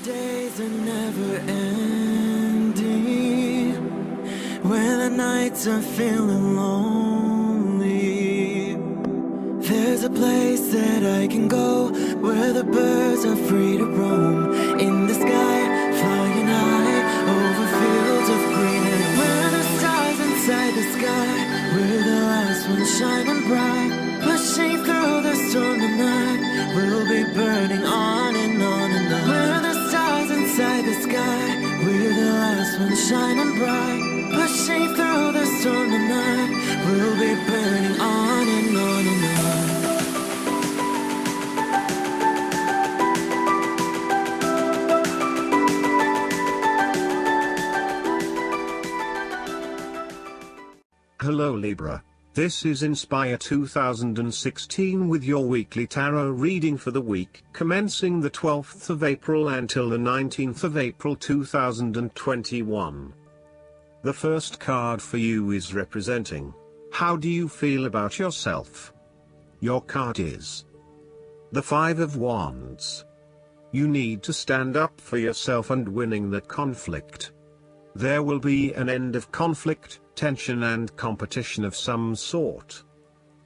days are never ending, when the nights are feeling lonely. There's a place that I can go, where the birds are free to roam, in the sky, flying high, over fields of green. And where the stars inside the sky, we're the last ones shining bright, pushing through the storm tonight. We'll be burning on and on and on. We're the stars inside the sky, we're the last ones shining bright, pushing through the storm tonight. We'll be burning on and on and on. Hello Libra, this is Inspire 2016 with your weekly tarot reading for the week commencing the 12th of April until the 19th of April 2021. The first card for you is representing, how do you feel about yourself? Your card is the Five of Wands. You need to stand up for yourself and winning the conflict. There will be an end of conflict, tension and competition of some sort.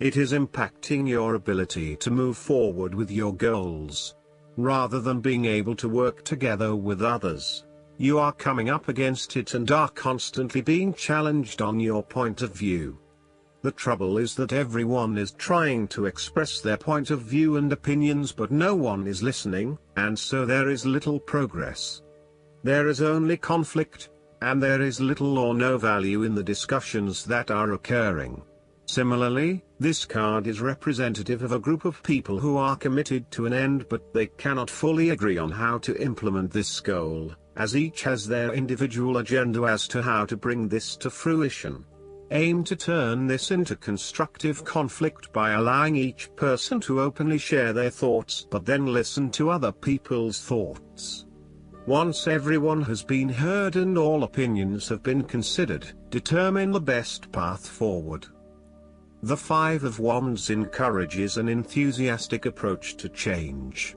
It is impacting your ability to move forward with your goals. Rather than being able to work together with others, you are coming up against it and are constantly being challenged on your point of view. The trouble is that everyone is trying to express their point of view and opinions, but no one is listening, and so there is little progress. There is only conflict, and there is little or no value in the discussions that are occurring. Similarly, this card is representative of a group of people who are committed to an end, but they cannot fully agree on how to implement this goal, as each has their individual agenda as to how to bring this to fruition. Aim to turn this into constructive conflict by allowing each person to openly share their thoughts, but then listen to other people's thoughts. Once everyone has been heard and all opinions have been considered, determine the best path forward. The Five of Wands encourages an enthusiastic approach to change.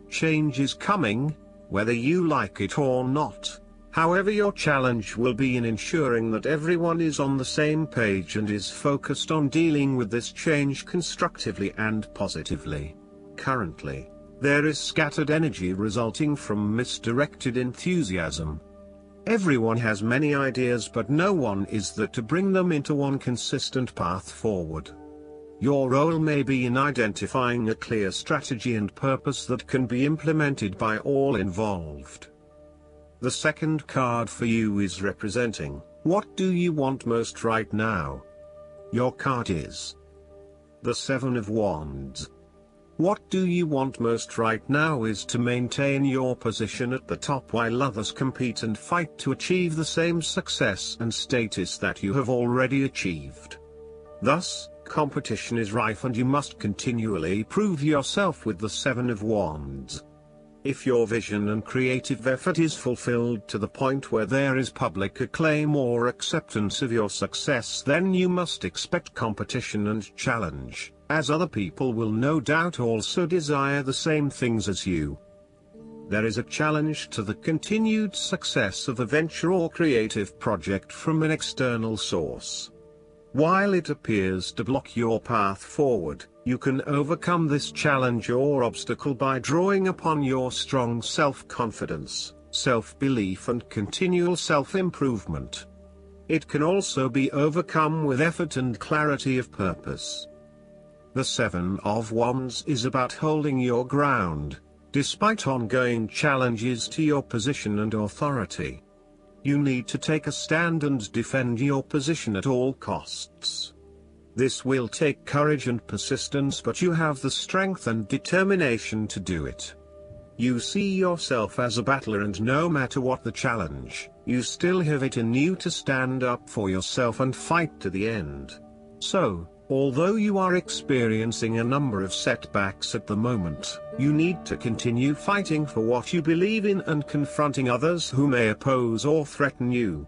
Change is coming, whether you like it or not. However, your challenge will be in ensuring that everyone is on the same page and is focused on dealing with this change constructively and positively. Currently, there is scattered energy resulting from misdirected enthusiasm. Everyone has many ideas, but no one is there to bring them into one consistent path forward. Your role may be in identifying a clear strategy and purpose that can be implemented by all involved. The second card for you is representing, what do you want most right now? Your card is the Seven of Wands. What do you want most right now is to maintain your position at the top while others compete and fight to achieve the same success and status that you have already achieved. Thus, competition is rife and you must continually prove yourself with the Seven of Wands. If your vision and creative effort is fulfilled to the point where there is public acclaim or acceptance of your success, then you must expect competition and challenge, as other people will no doubt also desire the same things as you. There is a challenge to the continued success of a venture or creative project from an external source. While it appears to block your path forward, you can overcome this challenge or obstacle by drawing upon your strong self-confidence, self-belief and continual self-improvement. It can also be overcome with effort and clarity of purpose. The Seven of Wands is about holding your ground, despite ongoing challenges to your position and authority. You need to take a stand and defend your position at all costs. This will take courage and persistence, but you have the strength and determination to do it. You see yourself as a battler, and no matter what the challenge, you still have it in you to stand up for yourself and fight to the end. So, although you are experiencing a number of setbacks at the moment, you need to continue fighting for what you believe in and confronting others who may oppose or threaten you.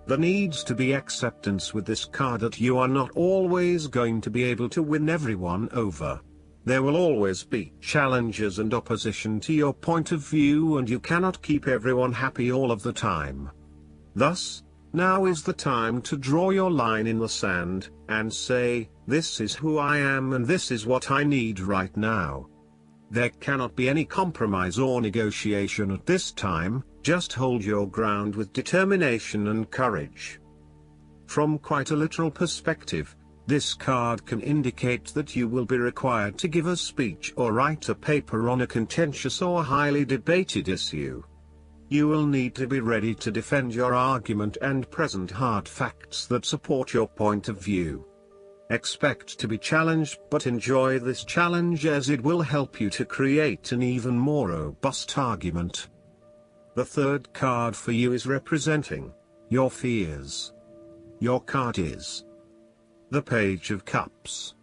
There needs to be acceptance with this card that you are not always going to be able to win everyone over. There will always be challenges and opposition to your point of view, and you cannot keep everyone happy all of the time. Thus, now is the time to draw your line in the sand, and say, this is who I am and this is what I need right now. There cannot be any compromise or negotiation at this time, just hold your ground with determination and courage. From quite a literal perspective, this card can indicate that you will be required to give a speech or write a paper on a contentious or highly debated issue. You will need to be ready to defend your argument and present hard facts that support your point of view. Expect to be challenged, but enjoy this challenge as it will help you to create an even more robust argument. The third card for you is representing your fears. Your card is the Page of Cups.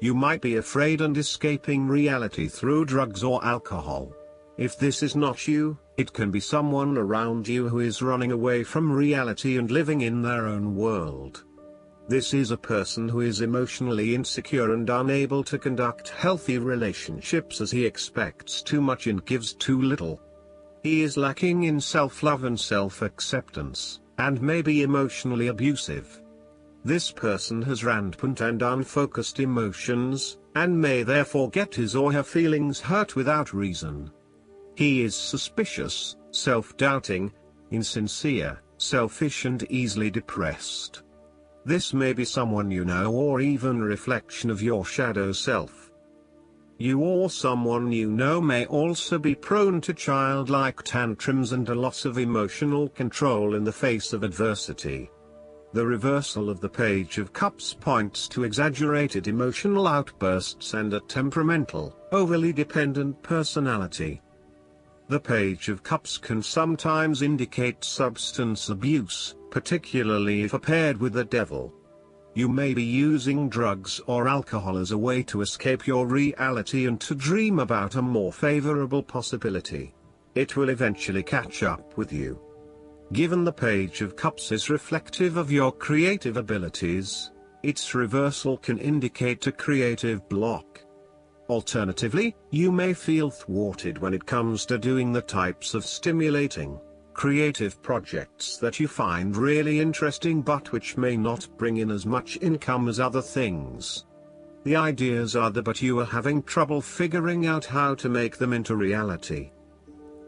You might be afraid and escaping reality through drugs or alcohol. If this is not you, it can be someone around you who is running away from reality and living in their own world. This is a person who is emotionally insecure and unable to conduct healthy relationships as he expects too much and gives too little. He is lacking in self-love and self-acceptance, and may be emotionally abusive. This person has rampant and unfocused emotions, and may therefore get his or her feelings hurt without reason. He is suspicious, self-doubting, insincere, selfish and easily depressed. This may be someone you know or even a reflection of your shadow self. You or someone you know may also be prone to childlike tantrums and a loss of emotional control in the face of adversity. The reversal of the Page of Cups points to exaggerated emotional outbursts and a temperamental, overly dependent personality. The Page of Cups can sometimes indicate substance abuse, particularly if paired with the devil. You may be using drugs or alcohol as a way to escape your reality and to dream about a more favorable possibility. It will eventually catch up with you. Given the Page of Cups is reflective of your creative abilities, its reversal can indicate a creative block. Alternatively, you may feel thwarted when it comes to doing the types of stimulating, creative projects that you find really interesting but which may not bring in as much income as other things. The ideas are there, but you are having trouble figuring out how to make them into reality.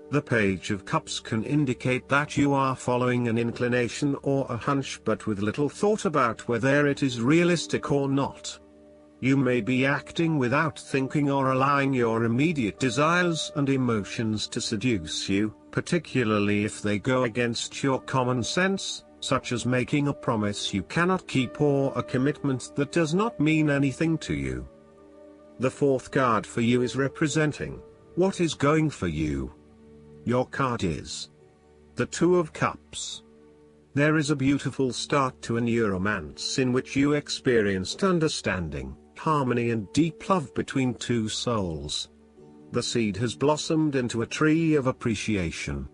The Page of Cups can indicate that you are following an inclination or a hunch but with little thought about whether it is realistic or not. You may be acting without thinking or allowing your immediate desires and emotions to seduce you, particularly if they go against your common sense, such as making a promise you cannot keep or a commitment that does not mean anything to you. The fourth card for you is representing what is going for you. Your card is the Two of Cups. There is a beautiful start to a new romance in which you experienced understanding, harmony and deep love between two souls. The seed has blossomed into a tree of appreciation.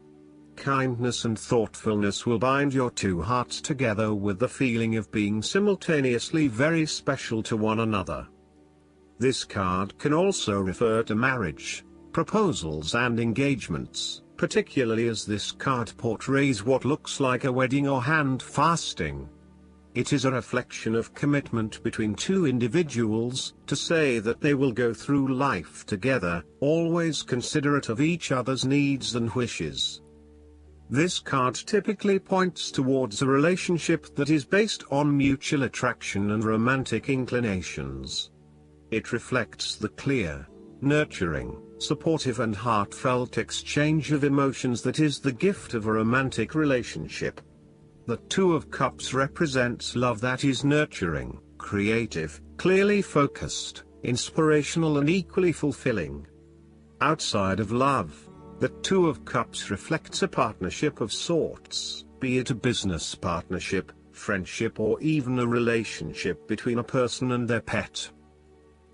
Kindness and thoughtfulness will bind your two hearts together with the feeling of being simultaneously very special to one another. This card can also refer to marriage, proposals and engagements, particularly as this card portrays what looks like a wedding or hand fasting. It is a reflection of commitment between two individuals, to say that they will go through life together, always considerate of each other's needs and wishes. This card typically points towards a relationship that is based on mutual attraction and romantic inclinations. It reflects the clear, nurturing, supportive and heartfelt exchange of emotions that is the gift of a romantic relationship. The Two of Cups represents love that is nurturing, creative, clearly focused, inspirational and equally fulfilling. Outside of love, the Two of Cups reflects a partnership of sorts, be it a business partnership, friendship or even a relationship between a person and their pet.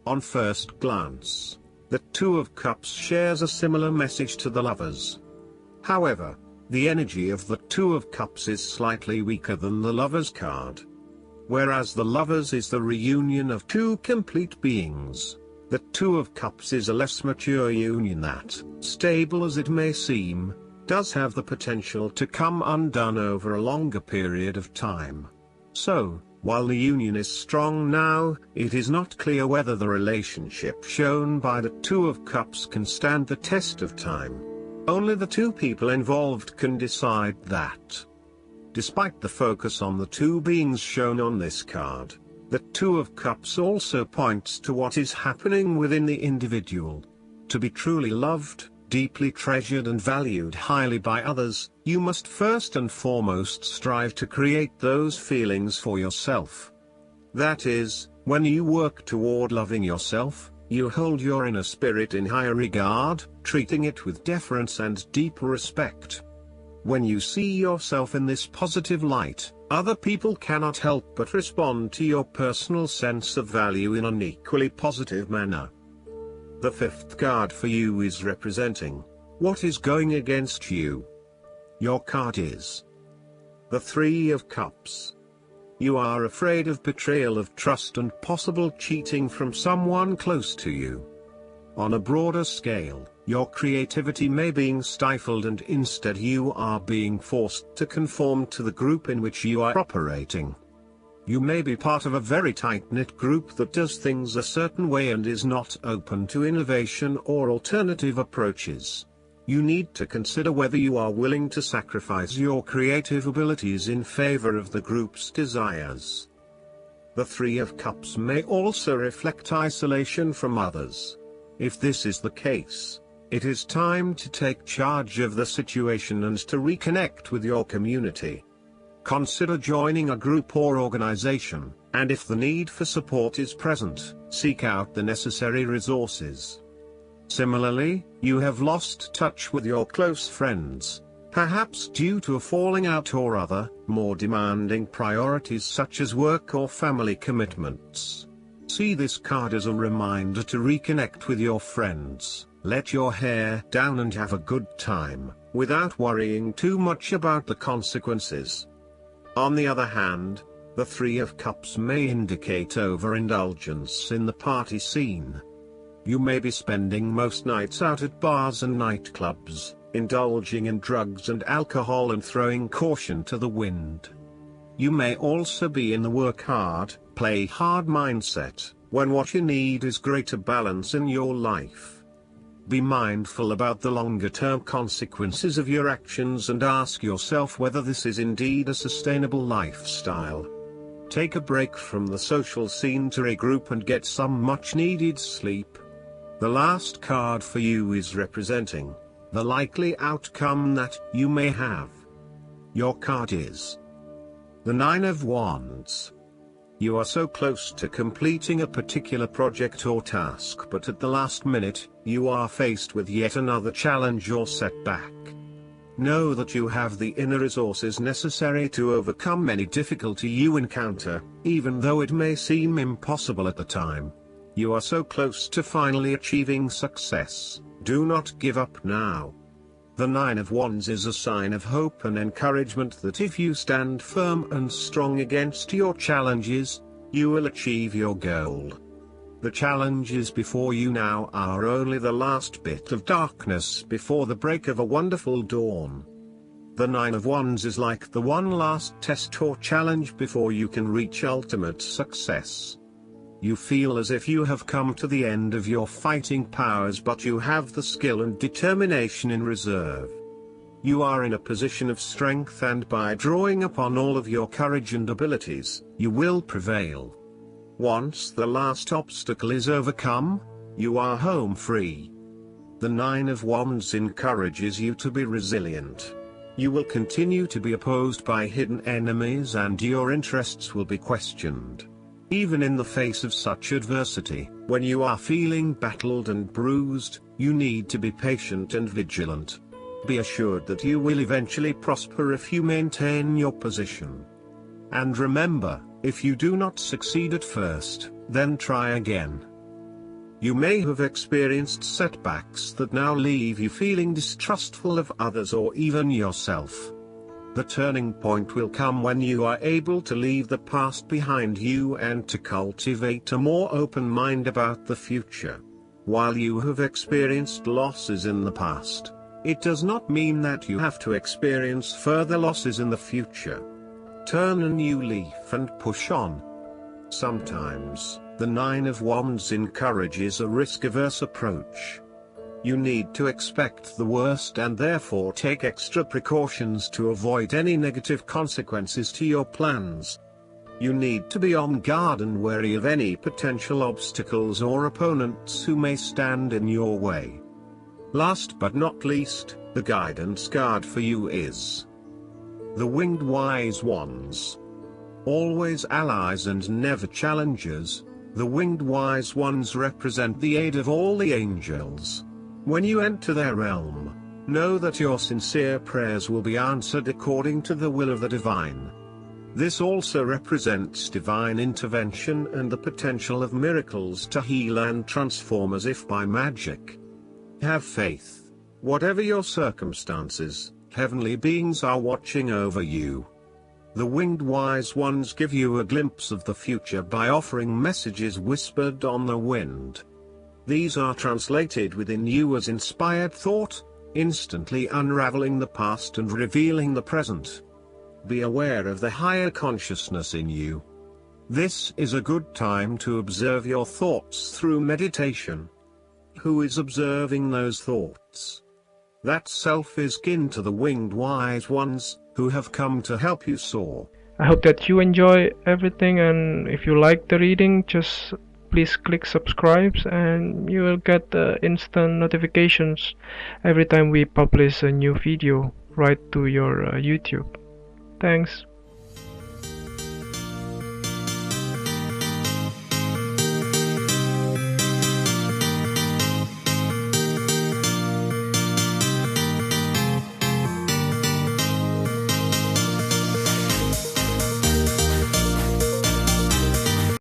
On first glance, the Two of Cups shares a similar message to the Lovers. However, the energy of the Two of Cups is slightly weaker than the Lovers card. Whereas the Lovers is the reunion of two complete beings, The Two of Cups is a less mature union that, stable as it may seem, does have the potential to come undone over a longer period of time. So, while the union is strong now, it is not clear whether the relationship shown by the Two of Cups can stand the test of time. Only the two people involved can decide that. Despite the focus on the two beings shown on this card, the Two of Cups also points to what is happening within the individual. To be truly loved, deeply treasured and valued highly by others, you must first and foremost strive to create those feelings for yourself. That is, when you work toward loving yourself, you hold your inner spirit in higher regard, treating it with deference and deep respect. When you see yourself in this positive light, other people cannot help but respond to your personal sense of value in an equally positive manner. The fifth card for you is representing what is going against you. Your card is the Three of Cups. You are afraid of betrayal of trust and possible cheating from someone close to you. On a broader scale, your creativity may be stifled and instead you are being forced to conform to the group in which you are operating. You may be part of a very tight-knit group that does things a certain way and is not open to innovation or alternative approaches. You need to consider whether you are willing to sacrifice your creative abilities in favor of the group's desires. The Three of Cups may also reflect isolation from others. If this is the case, it is time to take charge of the situation and to reconnect with your community. Consider joining a group or organization, and if the need for support is present, seek out the necessary resources. Similarly, you have lost touch with your close friends, perhaps due to a falling out or other, more demanding priorities such as work or family commitments. See this card as a reminder to reconnect with your friends, let your hair down and have a good time, without worrying too much about the consequences. On the other hand, the Three of Cups may indicate overindulgence in the party scene. You may be spending most nights out at bars and nightclubs, indulging in drugs and alcohol and throwing caution to the wind. You may also be in the work hard, play hard mindset, when what you need is greater balance in your life. Be mindful about the longer-term consequences of your actions and ask yourself whether this is indeed a sustainable lifestyle. Take a break from the social scene to regroup and get some much-needed sleep. The last card for you is representing the likely outcome that you may have. Your card is the Nine of Wands. You are so close to completing a particular project or task, but at the last minute, you are faced with yet another challenge or setback. Know that you have the inner resources necessary to overcome any difficulty you encounter, even though it may seem impossible at the time. You are so close to finally achieving success. Do not give up now. The Nine of Wands is a sign of hope and encouragement that if you stand firm and strong against your challenges, you will achieve your goal. The challenges before you now are only the last bit of darkness before the break of a wonderful dawn. The Nine of Wands is like the one last test or challenge before you can reach ultimate success. You feel as if you have come to the end of your fighting powers, but you have the skill and determination in reserve. You are in a position of strength, and by drawing upon all of your courage and abilities, you will prevail. Once the last obstacle is overcome, you are home free. The Nine of Wands encourages you to be resilient. You will continue to be opposed by hidden enemies and your interests will be questioned. Even in the face of such adversity, when you are feeling battled and bruised, you need to be patient and vigilant. Be assured that you will eventually prosper if you maintain your position. And remember, if you do not succeed at first, then try again. You may have experienced setbacks that now leave you feeling distrustful of others or even yourself. The turning point will come when you are able to leave the past behind you and to cultivate a more open mind about the future. While you have experienced losses in the past, it does not mean that you have to experience further losses in the future. Turn a new leaf and push on. Sometimes, the Nine of Wands encourages a risk-averse approach. You need to expect the worst and therefore take extra precautions to avoid any negative consequences to your plans. You need to be on guard and wary of any potential obstacles or opponents who may stand in your way. Last but not least, the guidance card for you is the Winged Wise Ones. Always allies and never challengers, the Winged Wise Ones represent the aid of all the angels. When you enter their realm, know that your sincere prayers will be answered according to the will of the divine. This also represents divine intervention and the potential of miracles to heal and transform as if by magic. Have faith. Whatever your circumstances, heavenly beings are watching over you. The Winged Wise Ones give you a glimpse of the future by offering messages whispered on the wind. These are translated within you as inspired thought, instantly unraveling the past and revealing the present. Be aware of the higher consciousness in you. This is a good time to observe your thoughts through meditation. Who is observing those thoughts? That self is kin to the Winged Wise Ones, who have come to help you soar. I hope that you enjoy everything, and if you like the reading, just please click subscribe and you will get instant notifications every time we publish a new video right to your YouTube. Thanks.